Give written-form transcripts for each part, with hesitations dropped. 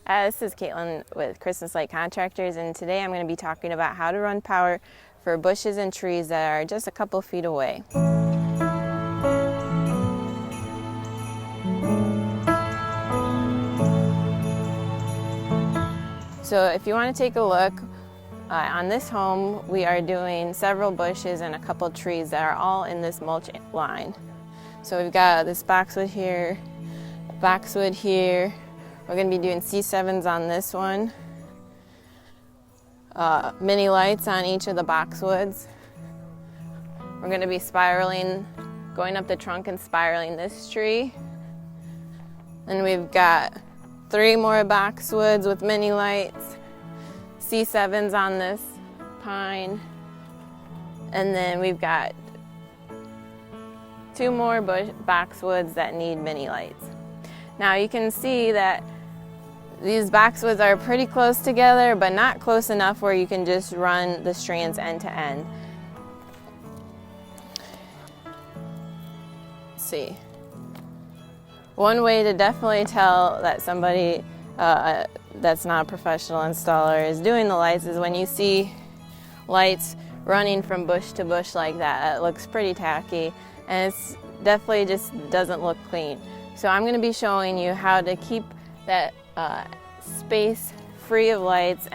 This is Caitlin with Christmas Light Contractors, and today I'm going to be talking about how to run power for bushes and trees that are just a couple feet away. So if you want to take a look, on this home we are doing several bushes and a couple trees that are all in this mulch line. So we've got this boxwood here, boxwood here. We're going to be doing C7s on this one, mini lights on each of the boxwoods. We're going to be spiraling, going up the trunk and spiraling this tree. And we've got 3 more boxwoods with mini lights, C7s on this pine, and then we've got 2 more boxwoods that need mini lights. Now you can see that these boxwoods are pretty close together, but not close enough where you can just run the strands end to end. Let's see. One way to definitely tell that somebody that's not a professional installer is doing the lights is when you see lights running from bush to bush like that. It looks pretty tacky, and it's definitely just doesn't look clean. So I'm going to be showing you how to keep that space free of lights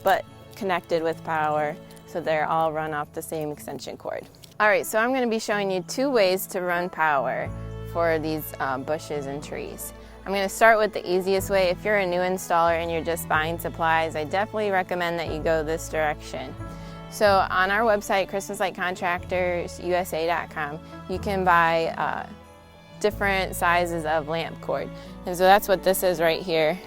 but connected with power, so they're all run off the same extension cord. Alright, so I'm going to be showing you 2 ways to run power for these bushes and trees. I'm going to start with the easiest way. If you're a new installer and you're just buying supplies, I definitely recommend that you go this direction. So on our website, ChristmasLightContractorsUSA.com, you can buy different sizes of lamp cord. And so that's what this is right here.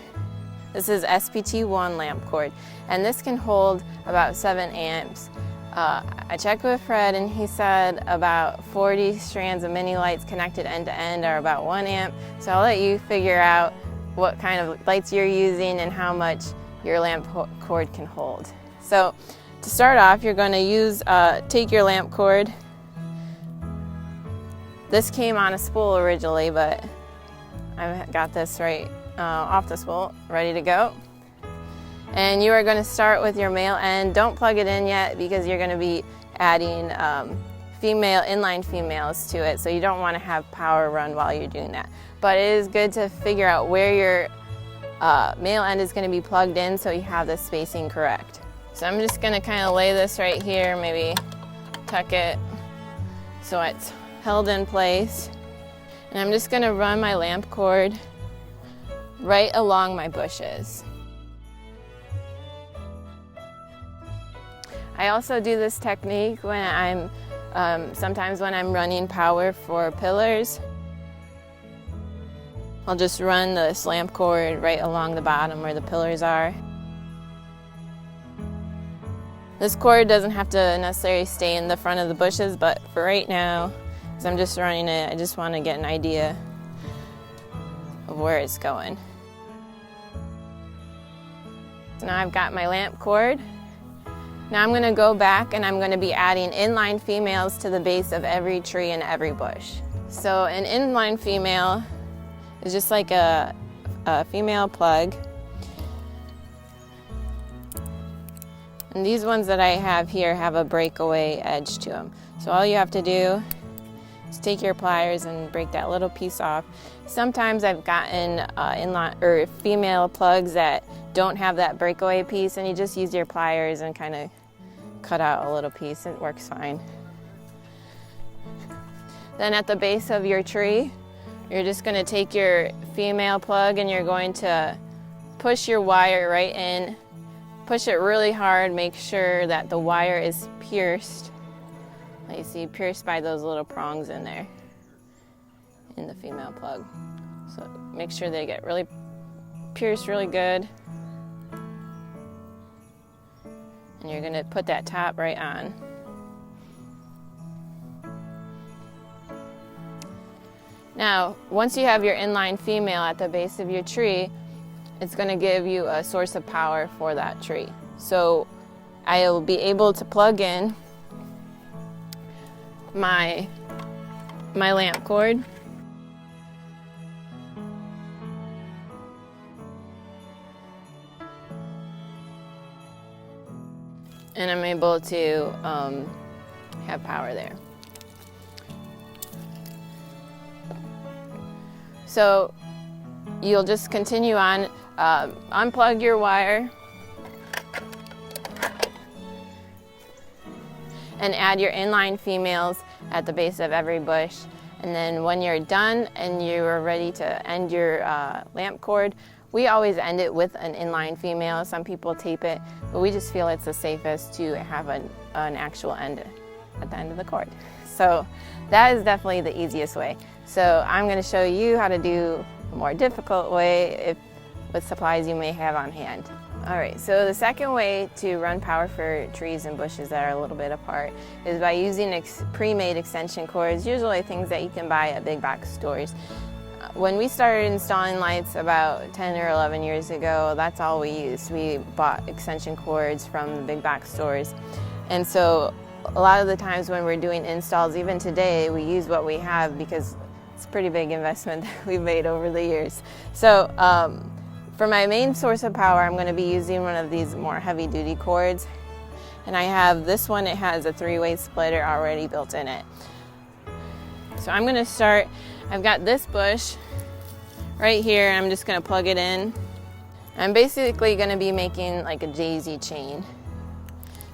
This is SPT1 lamp cord, and this can hold about 7 amps. I checked with Fred, and he said about 40 strands of mini lights connected end to end are about 1 amp. So I'll let you figure out what kind of lights you're using and how much your lamp cord can hold. So to start off, you're going to take your lamp cord. This came on a spool originally, but I got this right off the spool, ready to go. And you are going to start with your male end. Don't plug it in yet because you're going to be adding inline females to it, so you don't want to have power run while you're doing that. But it is good to figure out where your male end is going to be plugged in so you have the spacing correct. So I'm just going to kind of lay this right here, maybe tuck it so it's held in place. And I'm just going to run my lamp cord right along my bushes. I also do this technique when I'm sometimes when I'm running power for pillars. I'll just run this lamp cord right along the bottom where the pillars are. This cord doesn't have to necessarily stay in the front of the bushes, but for right now, as I'm just running it, I just want to get an idea of where it's going. So now I've got my lamp cord. Now I'm going to go back and I'm going to be adding inline females to the base of every tree and every bush. So an inline female is just like a female plug. And these ones that I have here have a breakaway edge to them. So all you have to do is take your pliers and break that little piece off. Sometimes I've gotten inline or female plugs that don't have that breakaway piece, and you just use your pliers and kind of cut out a little piece. It works fine. Then at the base of your tree, you're just going to take your female plug and you're going to push your wire right in. Push it really hard. Make sure that the wire is pierced. Like you see, pierced by those little prongs in there in the female plug. So make sure they get really pierced really good. And you're going to put that top right on. Now, once you have your inline female at the base of your tree, it's going to give you a source of power for that tree. So I will be able to plug in my lamp cord. and I'm able to have power there. So you'll just continue on, unplug your wire and add your inline females at the base of every bush. And then when you're done and you're ready to end your lamp cord, we always end it with an inline female. Some people tape it, but we just feel it's the safest to have an actual end at the end of the cord. So that is definitely the easiest way. So I'm going to show you how to do a more difficult way with supplies you may have on hand. All right, so the second way to run power for trees and bushes that are a little bit apart is by using pre-made extension cords, usually things that you can buy at big box stores. When we started installing lights about 10 or 11 years ago, that's all we used. We bought extension cords from the big box stores. And so a lot of the times when we're doing installs, even today, we use what we have because it's a pretty big investment that we've made over the years. So for my main source of power, I'm going to be using one of these more heavy-duty cords. And I have this one, it has a 3-way splitter already built in it. So I'm going to start, I've got this bush right here, I'm just going to plug it in. I'm basically going to be making like a daisy chain.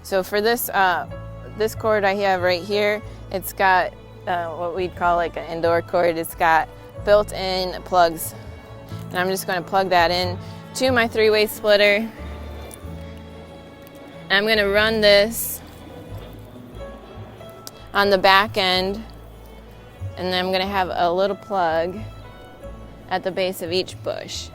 So for this, this cord I have right here, it's got what we'd call like an indoor cord. It's got built-in plugs. And I'm just going to plug that in to my 3-way splitter. And I'm going to run this on the back end, and then I'm going to have a little plug at the base of each bush.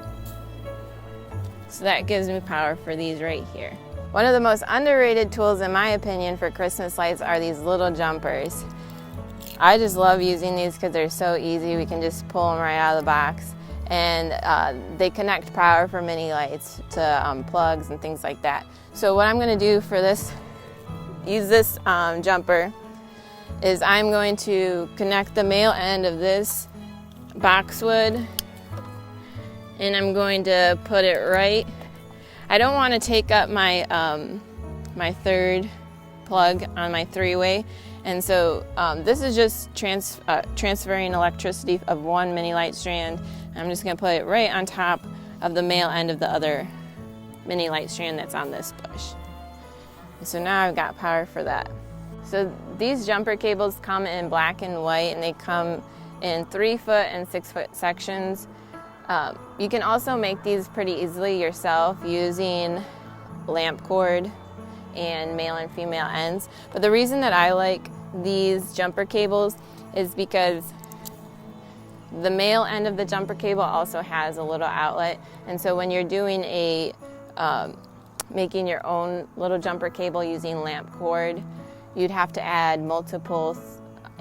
So that gives me power for these right here. One of the most underrated tools, in my opinion, for Christmas lights are these little jumpers. I just love using these because they're so easy. We can just pull them right out of the box. And they connect power for mini lights to plugs and things like that. So what I'm going to do for this, use this jumper, is I'm going to connect the male end of this boxwood, and I'm going to put it right. I don't want to take up my my third plug on my 3-way. And so this is just transferring electricity of one mini light strand. I'm just going to put it right on top of the male end of the other mini light strand that's on this bush. And so now I've got power for that. So these jumper cables come in black and white, and they come in 3-foot and 6-foot sections. You can also make these pretty easily yourself using lamp cord and male and female ends. But the reason that I like these jumper cables is because the male end of the jumper cable also has a little outlet, and so when you're doing a making your own little jumper cable using lamp cord, you'd have to add multiple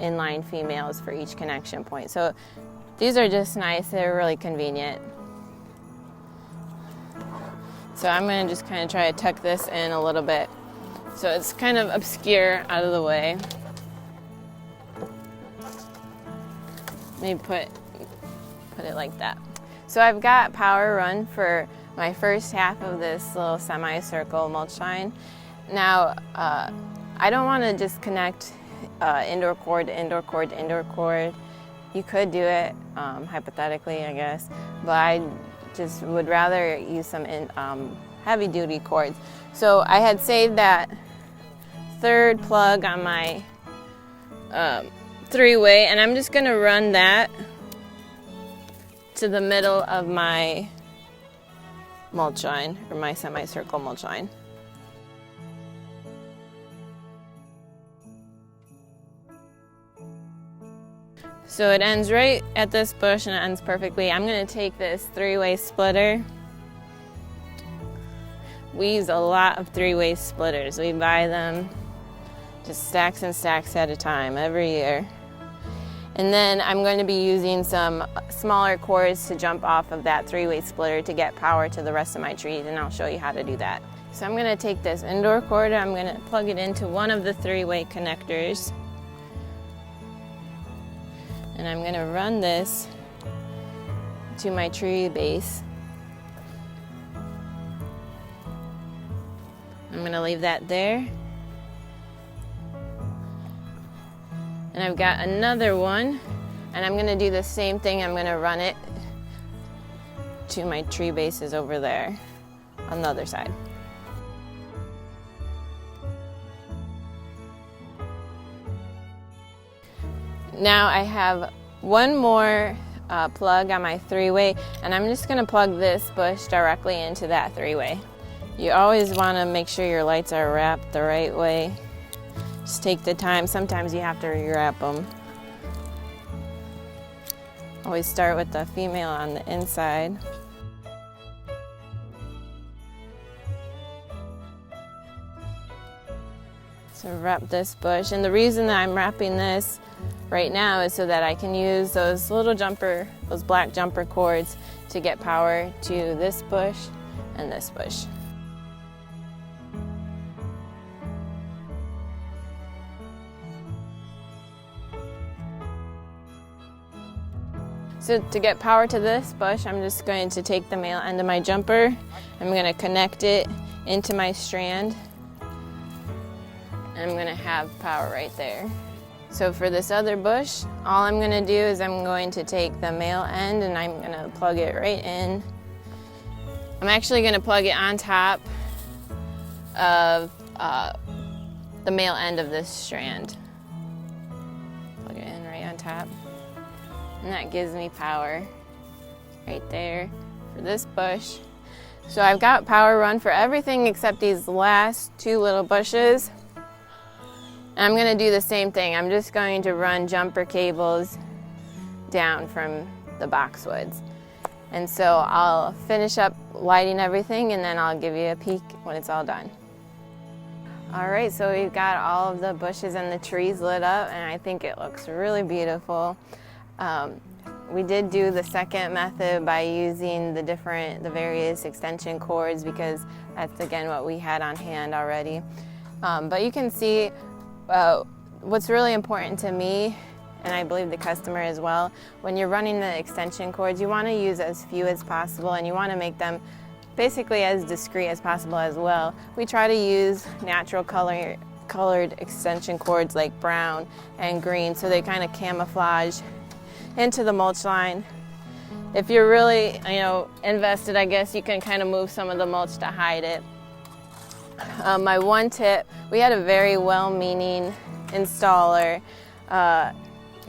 inline females for each connection point. So these are just nice, they're really convenient. So I'm going to just kind of try to tuck this in a little bit so it's kind of obscure out of the way. Maybe put it like that. So I've got power run for my first half of this little semicircle mulch line. Now, I don't want to just connect indoor cord to indoor cord to indoor cord. You could do it, hypothetically, I guess, but I just would rather use some heavy-duty cords. So I had saved that third plug on my 3-way, and I'm just going to run that to the middle of my mulch line, or my semicircle mulch line. So it ends right at this bush and it ends perfectly. I'm going to take this 3-way splitter. We use a lot of 3-way splitters. We buy them just stacks and stacks at a time every year. And then I'm going to be using some smaller cords to jump off of that 3-way splitter to get power to the rest of my trees, and I'll show you how to do that. So I'm going to take this indoor cord, I'm going to plug it into one of the 3-way connectors. And I'm going to run this to my tree base. I'm going to leave that there. And I've got another one, and I'm gonna do the same thing. I'm gonna run it to my tree bases over there on the other side. Now I have one more plug on my 3-way, and I'm just going to plug this bush directly into that 3-way. You always want to make sure your lights are wrapped the right way. Just take the time. Sometimes you have to rewrap them. Always start with the female on the inside. So wrap this bush, and the reason that I'm wrapping this right now is so that I can use those those black jumper cords to get power to this bush and this bush. So to get power to this bush, I'm just going to take the male end of my jumper. I'm going to connect it into my strand. And I'm going to have power right there. So for this other bush, all I'm going to do is I'm going to take the male end and I'm going to plug it right in. I'm actually going to plug it on top of the male end of this strand. Plug it in right on top. And that gives me power right there for this bush. So I've got power run for everything except these last two little bushes. I'm going to do the same thing. I'm just going to run jumper cables down from the boxwoods. And so I'll finish up lighting everything and then I'll give you a peek when it's all done. All right, so we've got all of the bushes and the trees lit up, and I think it looks really beautiful. We did do the second method by using the various extension cords because that's again what we had on hand already. But you can see what's really important to me, and I believe the customer as well, when you're running the extension cords, you want to use as few as possible and you want to make them basically as discreet as possible as well. We try to use natural colored extension cords like brown and green so they kind of camouflage into the mulch line. If you're really, invested, I guess you can kind of move some of the mulch to hide it. My one tip, we had a very well-meaning installer.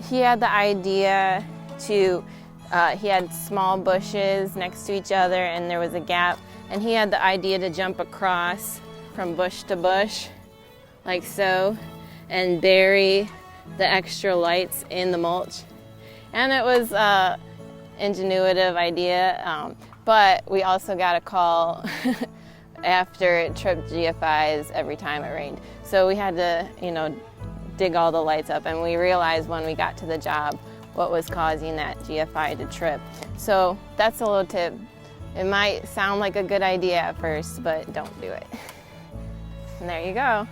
He had the idea he had small bushes next to each other and there was a gap, and he had the idea to jump across from bush to bush, like so, and bury the extra lights in the mulch. And it was an ingenuitive idea, but we also got a call after it tripped GFIs every time it rained. So we had to, dig all the lights up, and we realized when we got to the job what was causing that GFI to trip. So that's a little tip. It might sound like a good idea at first, but don't do it. And there you go.